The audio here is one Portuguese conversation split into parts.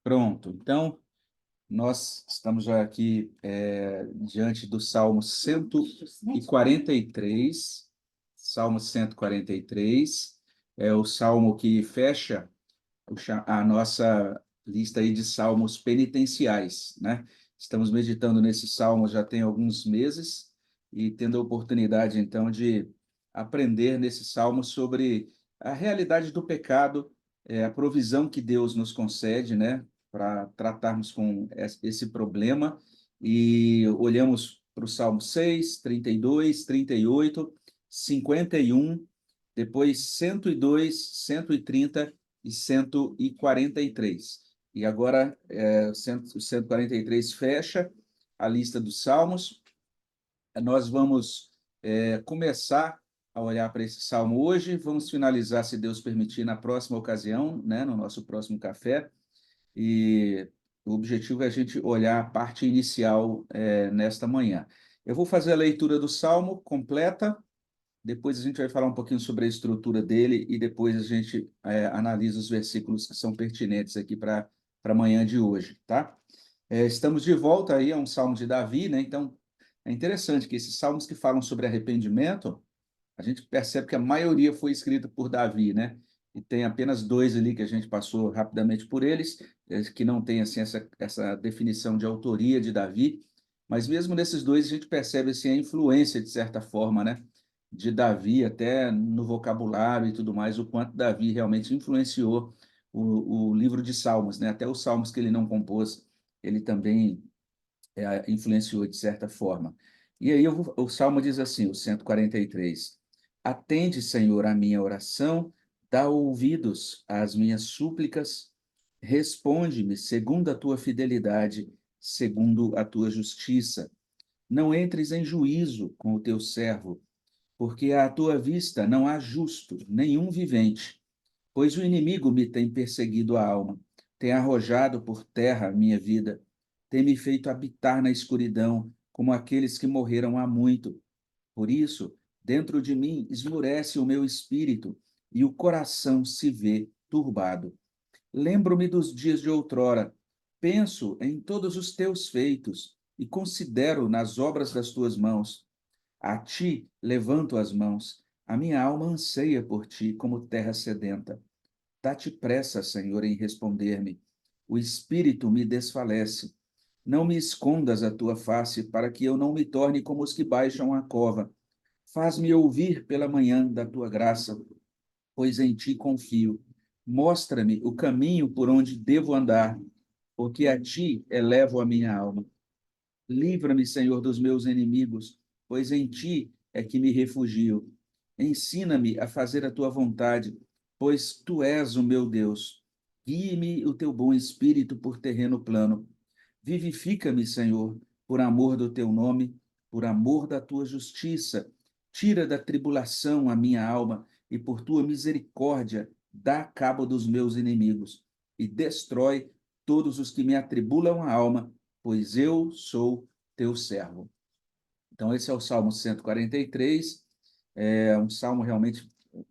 Pronto. Então, nós estamos já aqui diante do Salmo 143. Salmo 143 é o salmo que fecha a nossa lista aí de salmos penitenciais, né? Estamos meditando nesse salmo já tem alguns meses e tendo a oportunidade, então, de aprender nesse salmo sobre a realidade do pecado, a provisão que Deus nos concede, né, para tratarmos com esse problema. E olhamos para o Salmo 6, 32, 38, 51, depois 102, 130 e 143. E agora, o 143 fecha a lista dos salmos. Nós vamos começar a olhar para esse salmo hoje, vamos finalizar, se Deus permitir, na próxima ocasião, né, no nosso próximo café, e o objetivo é a gente olhar a parte inicial nesta manhã. Eu vou fazer a leitura do salmo completa, depois a gente vai falar um pouquinho sobre a estrutura dele e depois a gente analisa os versículos que são pertinentes aqui para a manhã de hoje, tá? Estamos de volta aí a um salmo de Davi, né? Então, é interessante que esses salmos que falam sobre arrependimento, a gente percebe que a maioria foi escrita por Davi, né? E tem apenas dois ali que a gente passou rapidamente por eles, que não tem assim, essa definição de autoria de Davi, mas mesmo nesses dois a gente percebe assim, a influência, de certa forma, né? De Davi, até no vocabulário e tudo mais, o quanto Davi realmente influenciou o livro de Salmos, né? Até os salmos que ele não compôs, ele também influenciou de certa forma. E aí o Salmo diz assim, o 143: Atende, Senhor, a minha oração, dá ouvidos às minhas súplicas, responde-me segundo a tua fidelidade, segundo a tua justiça. Não entres em juízo com o teu servo, porque à tua vista não há justo, nenhum vivente. Pois o inimigo me tem perseguido a alma, tem arrojado por terra a minha vida, tem me feito habitar na escuridão, como aqueles que morreram há muito. Por isso, dentro de mim esmurece o meu espírito, e o coração se vê turbado. Lembro-me dos dias de outrora, penso em todos os teus feitos, e considero nas obras das tuas mãos. A ti levanto as mãos, a minha alma anseia por ti como terra sedenta. Dá-te pressa, Senhor, em responder-me. O espírito me desfalece. Não me escondas a tua face, para que eu não me torne como os que baixam a cova. Faz-me ouvir pela manhã da tua graça, pois em ti confio. Mostra-me o caminho por onde devo andar, porque a ti elevo a minha alma. Livra-me, Senhor, dos meus inimigos, pois em ti é que me refugio. Ensina-me a fazer a tua vontade, pois tu és o meu Deus. Guie-me o teu bom espírito por terreno plano. Vivifica-me, Senhor, por amor do teu nome, por amor da tua justiça. Tira da tribulação a minha alma e por tua misericórdia dá cabo dos meus inimigos e destrói todos os que me atribulam a alma, pois eu sou teu servo. Então, esse é o Salmo 143, é um salmo realmente,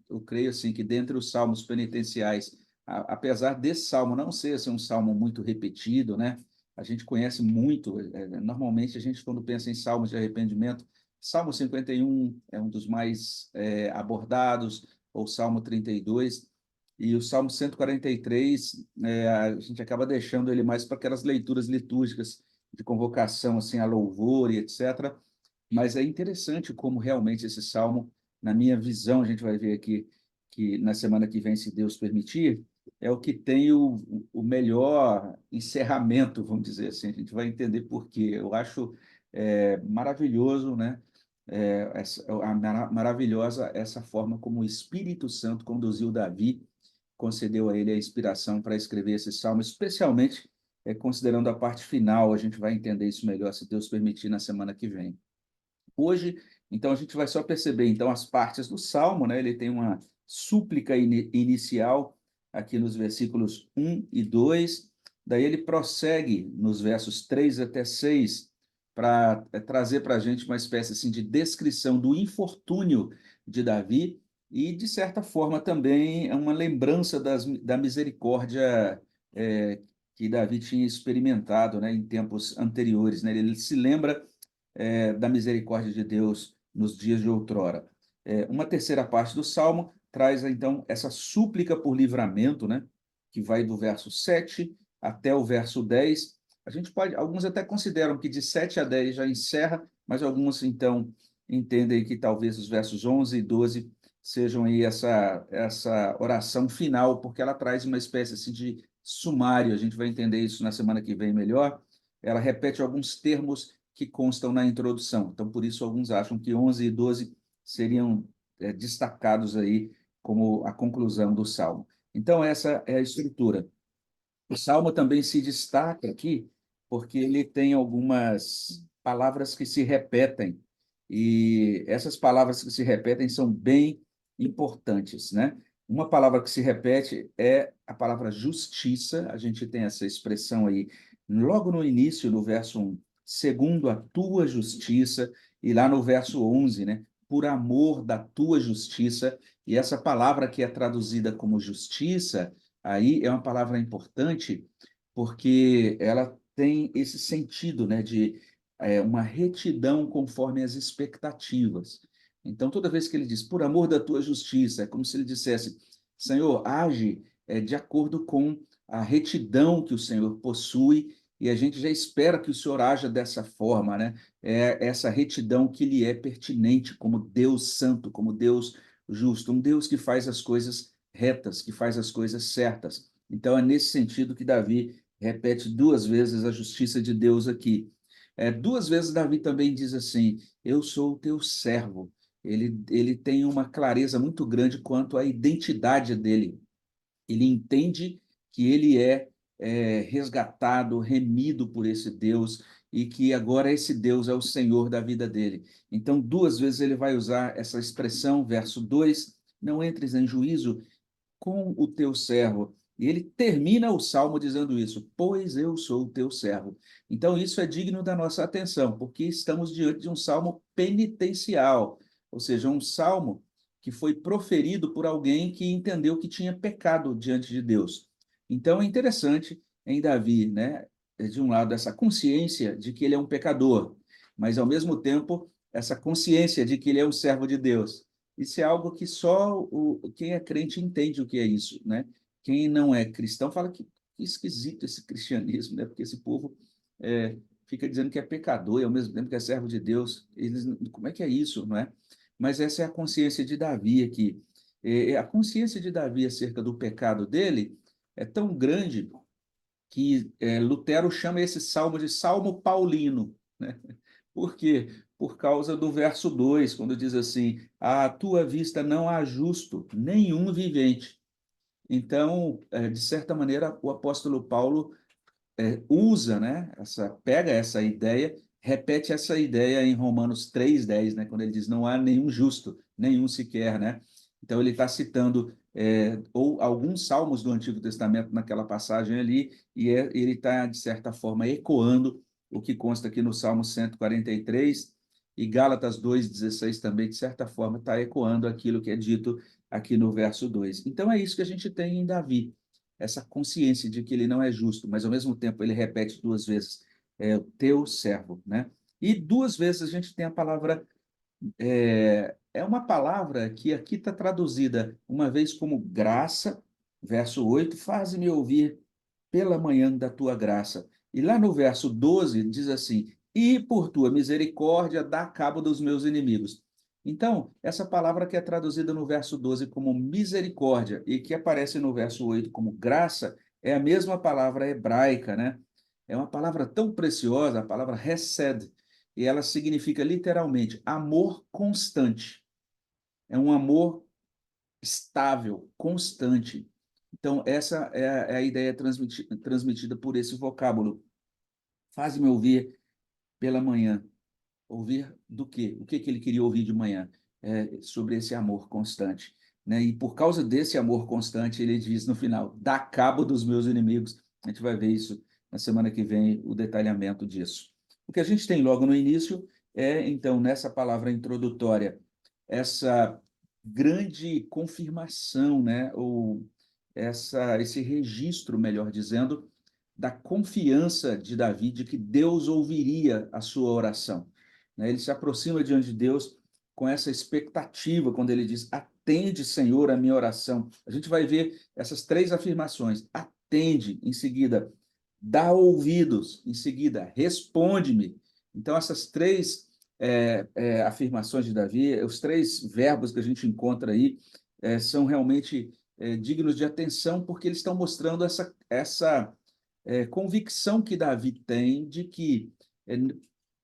eu creio assim, que dentre os salmos penitenciais, apesar desse salmo não ser assim, um salmo muito repetido, né? A gente conhece muito, normalmente a gente quando pensa em salmos de arrependimento, Salmo 51 é um dos mais abordados, ou Salmo 32, e o Salmo 143, a gente acaba deixando ele mais para aquelas leituras litúrgicas de convocação assim a louvor e etc. Mas é interessante como realmente esse salmo, na minha visão, a gente vai ver aqui que na semana que vem, se Deus permitir, é o que tem o melhor encerramento, vamos dizer assim. A gente vai entender por quê. Eu acho maravilhoso, né? Maravilhosa essa forma como o Espírito Santo conduziu Davi, concedeu a ele a inspiração para escrever esse salmo, especialmente considerando a parte final. A gente vai entender isso melhor, se Deus permitir, na semana que vem. Hoje, então, a gente vai só perceber então as partes do Salmo, né? Ele tem uma súplica inicial aqui nos versículos 1 e 2, daí ele prossegue nos versos 3 até 6 para trazer para a gente uma espécie assim, de descrição do infortúnio de Davi e, de certa forma, também é uma lembrança da misericórdia que Davi tinha experimentado, né, em tempos anteriores, né? Ele se lembra da misericórdia de Deus nos dias de outrora. Uma terceira parte do Salmo traz, então, essa súplica por livramento, né, que vai do verso 7 até o verso 10. A gente pode, alguns até consideram que de 7 a 10 já encerra, mas alguns, então, entendem que talvez os versos 11 e 12 sejam aí essa oração final, porque ela traz uma espécie assim, de sumário, a gente vai entender isso na semana que vem melhor. Ela repete alguns termos que constam na introdução. Então, por isso, alguns acham que 11 e 12 seriam destacados aí como a conclusão do Salmo. Então, essa é a estrutura. O Salmo também se destaca aqui porque ele tem algumas palavras que se repetem, e essas palavras que se repetem são bem importantes, né? Uma palavra que se repete é a palavra justiça. A gente tem essa expressão aí logo no início, no verso 1, segundo a tua justiça, e lá no verso 11, né? Por amor da tua justiça. E essa palavra que é traduzida como justiça, aí é uma palavra importante, porque ela tem esse sentido, né, de uma retidão conforme as expectativas. Então, toda vez que ele diz, por amor da tua justiça, é como se ele dissesse, Senhor, age de acordo com a retidão que o Senhor possui, e a gente já espera que o Senhor haja dessa forma, né? É essa retidão que lhe é pertinente como Deus santo, como Deus justo, um Deus que faz as coisas retas, que faz as coisas certas. Então, é nesse sentido que Davi repete duas vezes a justiça de Deus aqui. Duas vezes Davi também diz assim: eu sou o teu servo. Ele tem uma clareza muito grande quanto à identidade dele. Ele entende que ele é resgatado, remido por esse Deus, e que agora esse Deus é o Senhor da vida dele. Então, duas vezes ele vai usar essa expressão, verso 2: não entres em juízo com o teu servo. E ele termina o salmo dizendo isso: pois eu sou o teu servo. Então, isso é digno da nossa atenção, porque estamos diante de um salmo penitencial, ou seja, um salmo que foi proferido por alguém que entendeu que tinha pecado diante de Deus. Então, é interessante em Davi, né, de um lado, essa consciência de que ele é um pecador, mas, ao mesmo tempo, essa consciência de que ele é um servo de Deus. Isso é algo que só quem é crente entende o que é isso, né? Quem não é cristão fala que esquisito esse cristianismo, né? Porque esse povo fica dizendo que é pecador e ao mesmo tempo que é servo de Deus. Eles, como é que é isso, não é? Mas essa é a consciência de Davi aqui. A consciência de Davi acerca do pecado dele é tão grande que Lutero chama esse salmo de Salmo Paulino, né? Por quê? Por causa do verso 2, quando diz assim: à tua vista não há justo, nenhum vivente. Então, de certa maneira, o apóstolo Paulo usa, né, pega essa ideia, repete essa ideia em Romanos 3:10, né, quando ele diz: não há nenhum justo, nenhum sequer, né? Então, ele está citando ou alguns salmos do Antigo Testamento naquela passagem ali, e ele está, de certa forma, ecoando o que consta aqui no Salmo 143, e Gálatas 2:16 também, de certa forma, está ecoando aquilo que é dito aqui no verso 2. Então, é isso que a gente tem em Davi, essa consciência de que ele não é justo, mas ao mesmo tempo ele repete duas vezes, o teu servo, né? E duas vezes a gente tem a palavra, é uma palavra que aqui está traduzida uma vez como graça, verso 8, faze-me ouvir pela manhã da tua graça. E lá no verso 12 diz assim: e por tua misericórdia dá cabo dos meus inimigos. Então, essa palavra que é traduzida no verso 12 como misericórdia e que aparece no verso 8 como graça, é a mesma palavra hebraica, né? É uma palavra tão preciosa, a palavra hesed, e ela significa literalmente amor constante. É um amor estável, constante. Então, essa é a ideia transmitida por esse vocábulo. Faz-me ouvir pela manhã. Ouvir do quê? O que que ele queria ouvir de manhã? Sobre esse amor constante, né? E por causa desse amor constante, ele diz no final: dá cabo dos meus inimigos. A gente vai ver isso na semana que vem, o detalhamento disso. O que a gente tem logo no início então, nessa palavra introdutória, essa grande confirmação, né? Ou esse registro, melhor dizendo, da confiança de Davi de que Deus ouviria a sua oração. Né? Ele se aproxima diante de Deus com essa expectativa, quando ele diz: atende, Senhor, a minha oração. A gente vai ver essas três afirmações: atende, em seguida, dá ouvidos, em seguida, responde-me. Então, essas três afirmações de Davi, os três verbos que a gente encontra aí, são realmente dignos de atenção, porque eles estão mostrando essa convicção que Davi tem de que, é,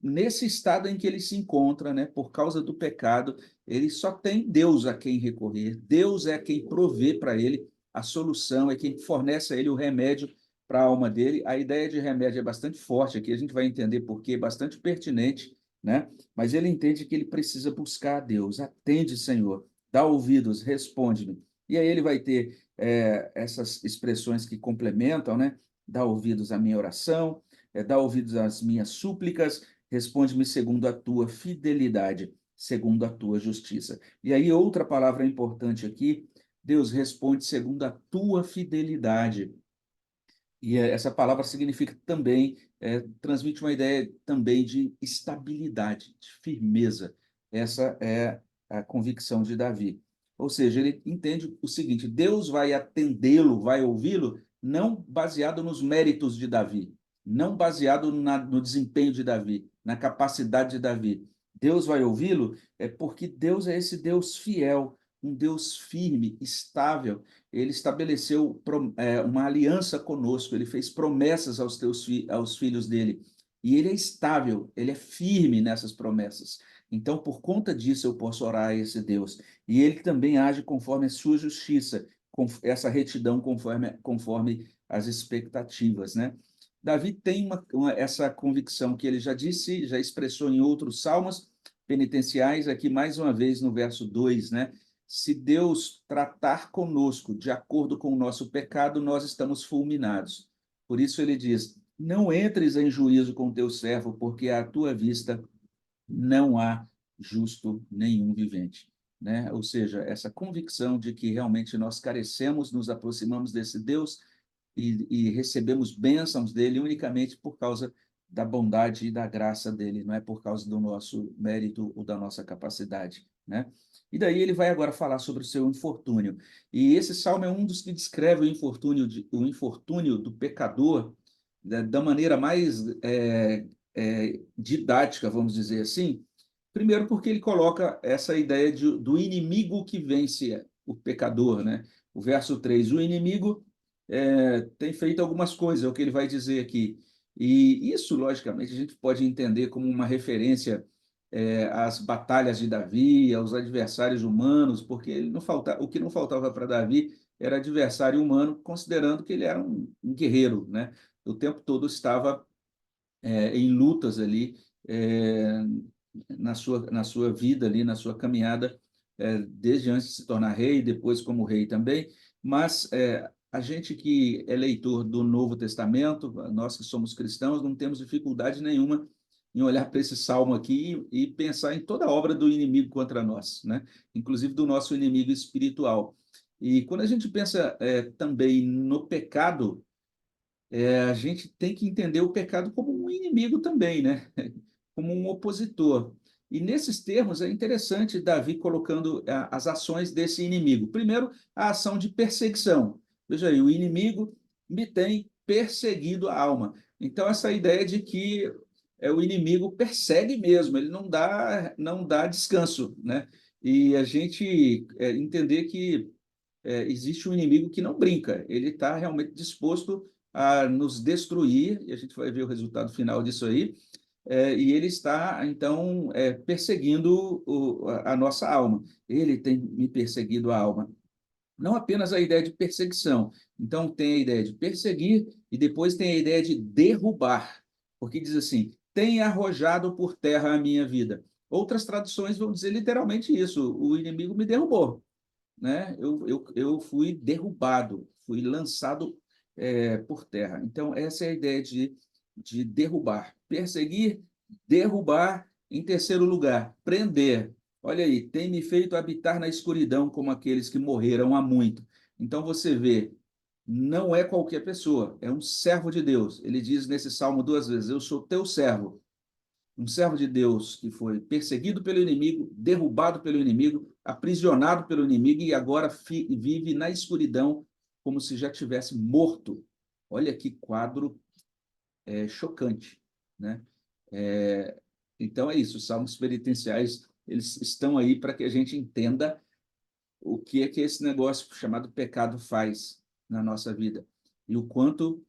nesse estado em que ele se encontra, né, por causa do pecado, ele só tem Deus a quem recorrer, Deus é quem provê para ele a solução, é quem fornece a ele o remédio para a alma dele. A ideia de remédio é bastante forte aqui, a gente vai entender por quê, bastante pertinente, né? Mas ele entende que ele precisa buscar a Deus. Atende, Senhor, dá ouvidos, responde-me. E aí ele vai ter essas expressões que complementam, né? Dá ouvidos à minha oração, dá ouvidos às minhas súplicas, responde-me segundo a tua fidelidade, segundo a tua justiça. E aí outra palavra importante aqui, Deus responde segundo a tua fidelidade. E essa palavra significa também, transmite uma ideia também de estabilidade, de firmeza. Essa é a convicção de Davi. Ou seja, ele entende o seguinte: Deus vai atendê-lo, vai ouvi-lo, não baseado nos méritos de Davi, não baseado no desempenho de Davi, na capacidade de Davi. Deus vai ouvi-lo porque Deus é esse Deus fiel, um Deus firme, estável. Ele estabeleceu uma aliança conosco, ele fez promessas aos filhos dele, e ele é estável, ele é firme nessas promessas. Então, por conta disso, eu posso orar a esse Deus. E ele também age conforme a sua justiça, com essa retidão conforme as expectativas, né? Davi tem essa convicção que ele já disse, já expressou em outros salmos penitenciais, aqui mais uma vez no verso 2, né? Se Deus tratar conosco de acordo com o nosso pecado, nós estamos fulminados. Por isso ele diz: não entres em juízo com teu servo, porque à tua vista não há justo nenhum vivente. Né? Ou seja, essa convicção de que realmente nós carecemos, nos aproximamos desse Deus e recebemos bênçãos dele unicamente por causa da bondade e da graça dele, não é por causa do nosso mérito ou da nossa capacidade, né? E daí ele vai agora falar sobre o seu infortúnio. E esse salmo é um dos que descreve o infortúnio do pecador, né, da maneira mais didática, vamos dizer assim. Primeiro porque ele coloca essa ideia do inimigo que vence o pecador, né? O verso 3: o inimigo tem feito algumas coisas, é o que ele vai dizer aqui. E isso, logicamente, a gente pode entender como uma referência às batalhas de Davi, aos adversários humanos, porque ele não o que não faltava para Davi era adversário humano, considerando que ele era um guerreiro, né? O tempo todo estava em lutas ali, na sua vida ali, na sua caminhada, desde antes de se tornar rei, depois como rei também, mas a gente que é leitor do Novo Testamento, nós que somos cristãos, não temos dificuldade nenhuma em olhar para esse salmo aqui e pensar em toda a obra do inimigo contra nós, né? Inclusive do nosso inimigo espiritual. E quando a gente pensa também no pecado, a gente tem que entender o pecado como um inimigo também, né? Como um opositor. E nesses termos é interessante Davi colocando as ações desse inimigo. Primeiro, a ação de perseguição. Veja aí, o inimigo me tem perseguido a alma. Então, essa ideia de que o inimigo persegue mesmo, ele não dá descanso, né? E a gente entender que existe um inimigo que não brinca, ele está realmente disposto a nos destruir, e a gente vai ver o resultado final disso aí, e ele está, então, perseguindo a nossa alma. Ele tem me perseguido a alma. Não apenas a ideia de perseguição. Então, tem a ideia de perseguir e depois tem a ideia de derrubar, porque diz assim: tem arrojado por terra a minha vida. Outras traduções vão dizer literalmente isso: o inimigo me derrubou, né? Eu fui derrubado, fui lançado por terra. Então, essa é a ideia de derrubar. Perseguir, derrubar. Em terceiro lugar, prender. Olha aí, tem me feito habitar na escuridão como aqueles que morreram há muito. Então, você vê não é qualquer pessoa, é um servo de Deus. Ele diz nesse salmo duas vezes: Eu sou teu servo. Um servo de Deus que foi perseguido pelo inimigo, derrubado pelo inimigo, aprisionado pelo inimigo e agora vive na escuridão como se já tivesse morto. Olha que quadro chocante, né? É, então é isso, os salmos penitenciais, eles estão aí para que a gente entenda o que é que esse negócio chamado pecado faz na nossa vida e o quanto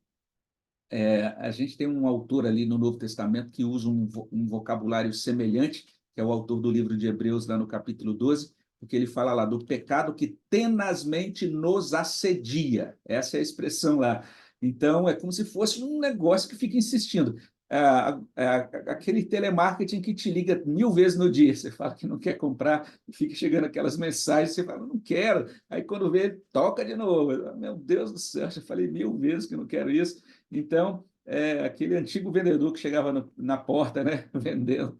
a gente tem um autor ali no Novo Testamento que usa um vocabulário semelhante, que é o autor do livro de Hebreus, lá no capítulo 12, porque ele fala lá do pecado que tenazmente nos assedia. Essa é a expressão lá. Então, é como se fosse um negócio que fica insistindo. Aquele telemarketing que te liga 1000 vezes no dia, você fala que não quer comprar, e fica chegando aquelas mensagens, você fala, não quero. Aí, quando vê, toca de novo. Meu Deus do céu, já falei 1000 vezes que não quero isso. Então, aquele antigo vendedor que chegava na porta, né, vendendo.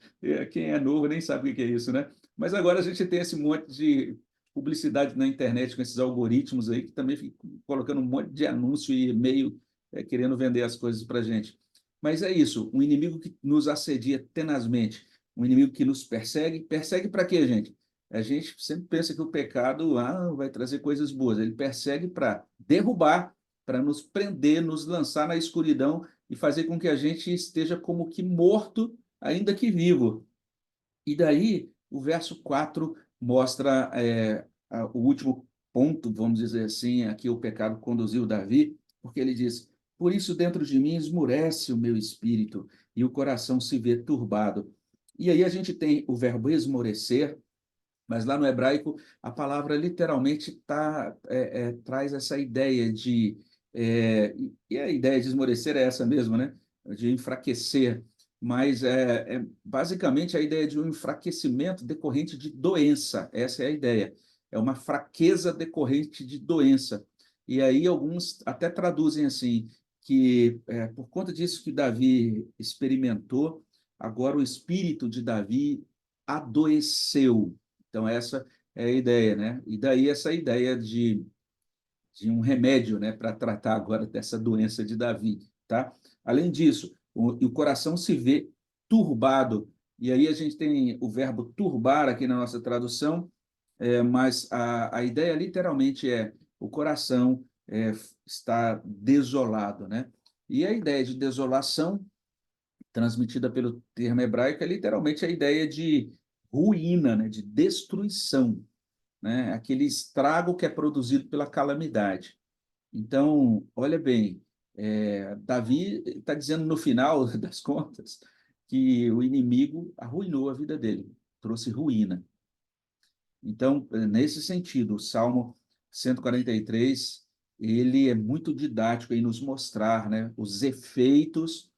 Quem é novo nem sabe o que é isso, né? Mas agora a gente tem esse monte de publicidade na internet com esses algoritmos aí que também ficam colocando um monte de anúncio e e-mail querendo vender as coisas para a gente. Mas é isso, um inimigo que nos assedia tenazmente, um inimigo que nos persegue. Persegue para quê, gente? A gente sempre pensa que o pecado vai trazer coisas boas. Ele persegue para derrubar, para nos prender, nos lançar na escuridão e fazer com que a gente esteja como que morto, ainda que vivo. E daí, o verso 4 mostra o último ponto, vamos dizer assim, a que o pecado conduziu Davi, porque ele diz: Por isso dentro de mim esmurece o meu espírito e o coração se vê turbado. E aí a gente tem o verbo esmorecer, mas lá no hebraico a palavra literalmente traz essa ideia de. E a ideia de esmorecer é essa mesmo, né? De enfraquecer. Mas basicamente a ideia de um enfraquecimento decorrente de doença. Essa é a ideia. É uma fraqueza decorrente de doença. E aí alguns até traduzem assim, que por conta disso que Davi experimentou, agora o espírito de Davi adoeceu. Então, essa é a ideia, né? E daí essa ideia de um remédio, né, para tratar agora dessa doença de Davi, tá? Além disso, o coração se vê turbado, e aí a gente tem o verbo turbar aqui na nossa tradução, mas a ideia literalmente é o coração está desolado, né? E a ideia de desolação transmitida pelo termo hebraico é literalmente a ideia de ruína, né, de destruição, né, aquele estrago que é produzido pela calamidade. Então, olha bem, Davi está dizendo no final das contas que o inimigo arruinou a vida dele, trouxe ruína. Então, nesse sentido, o Salmo 143, ele é muito didático em nos mostrar, né, os efeitos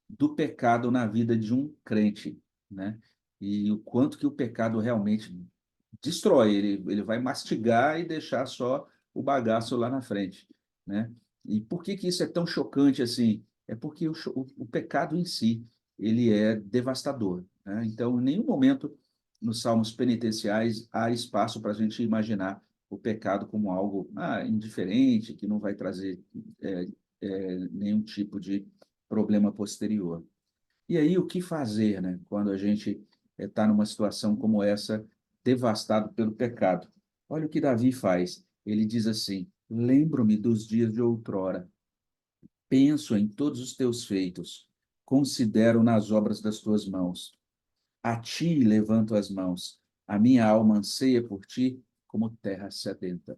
do pecado na vida de um crente, né? E o quanto que o pecado realmente destrói, ele vai mastigar e deixar só o bagaço lá na frente, né? E por que que isso é tão chocante assim? É porque o pecado em si, ele é devastador, né? Então, em nenhum momento nos salmos penitenciais há espaço para a gente imaginar o pecado como algo indiferente, que não vai trazer é, nenhum tipo de problema posterior. E aí, o que fazer, né, quando a gente está numa situação como essa, devastado pelo pecado? Olha o que Davi faz. Ele diz assim: Lembro-me dos dias de outrora, penso em todos os teus feitos, considero nas obras das tuas mãos. A ti levanto as mãos, a minha alma anseia por ti como terra sedenta.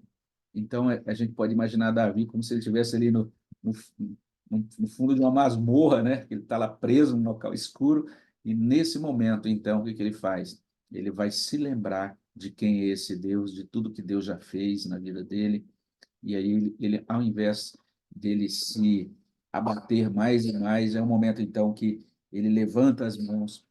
Então, a gente pode imaginar Davi como se ele estivesse ali no, no fundo de uma masmorra, né? Ele está lá preso num local escuro, e nesse momento, então, o que que ele faz? Ele vai se lembrar de quem é esse Deus, de tudo que Deus já fez na vida dele, e aí ao invés dele se abater mais e mais, é um momento, então, que ele levanta as mãos,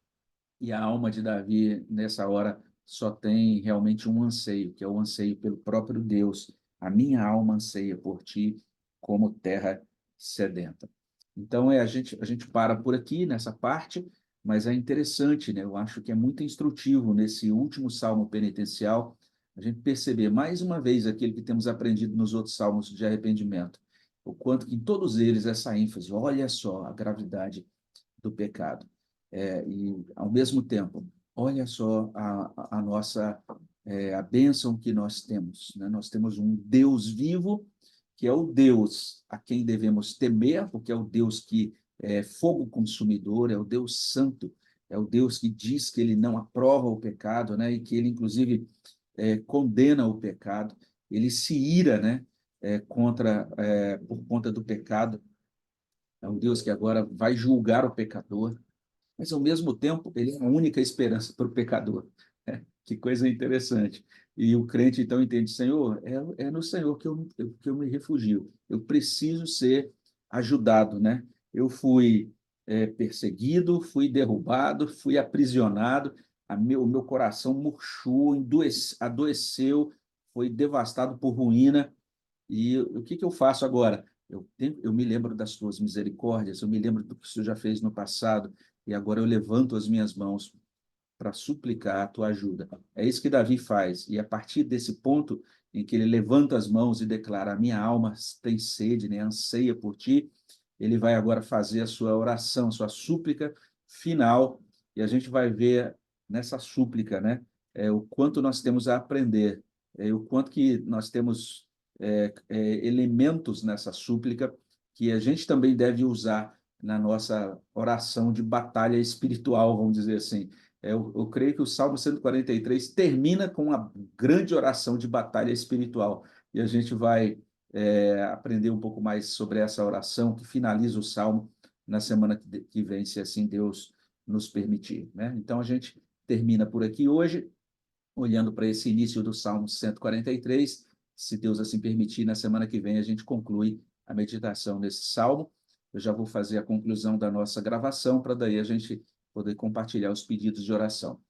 e a alma de Davi, nessa hora, só tem realmente um anseio, que é o anseio pelo próprio Deus. A minha alma anseia por ti como terra sedenta. Então, a gente para por aqui nessa parte, mas é interessante, né? Eu acho que é muito instrutivo nesse último salmo penitencial a gente perceber mais uma vez aquilo que temos aprendido nos outros salmos de arrependimento, o quanto que em todos eles essa ênfase, olha só a gravidade do pecado. E, ao mesmo tempo, olha só a nossa a bênção que nós temos, né? Nós temos um Deus vivo, que é o Deus a quem devemos temer, porque é o Deus que é fogo consumidor, é o Deus santo, é o Deus que diz que ele não aprova o pecado, né? E que ele, inclusive, condena o pecado, ele se ira, né? Por conta do pecado. É um Deus que agora vai julgar o pecador, mas ao mesmo tempo ele é a única esperança para o pecador. Que coisa interessante. E o crente então entende, Senhor, é no Senhor que eu me refugio. Eu preciso ser ajudado, né? Eu fui perseguido, fui derrubado, fui aprisionado, o meu coração murchou, adoeceu, foi devastado por ruína. E o que eu faço agora? Eu me lembro das tuas misericórdias, eu me lembro do que o Senhor já fez no passado, e agora eu levanto as minhas mãos para suplicar a tua ajuda. É isso que Davi faz. E a partir desse ponto em que ele levanta as mãos e declara: a minha alma tem sede, né, anseia por ti, ele vai agora fazer a sua oração, sua súplica final, e a gente vai ver nessa súplica, né, o quanto nós temos a aprender, o quanto que nós temos elementos nessa súplica que a gente também deve usar na nossa oração de batalha espiritual, vamos dizer assim. Eu creio que o Salmo 143 termina com uma grande oração de batalha espiritual, e a gente vai aprender um pouco mais sobre essa oração que finaliza o Salmo na semana que vem, se assim Deus nos permitir, né? Então, a gente termina por aqui hoje, olhando para esse início do Salmo 143. Se Deus assim permitir, na semana que vem a gente conclui a meditação nesse Salmo. Eu já vou fazer a conclusão da nossa gravação, para daí a gente poder compartilhar os pedidos de oração.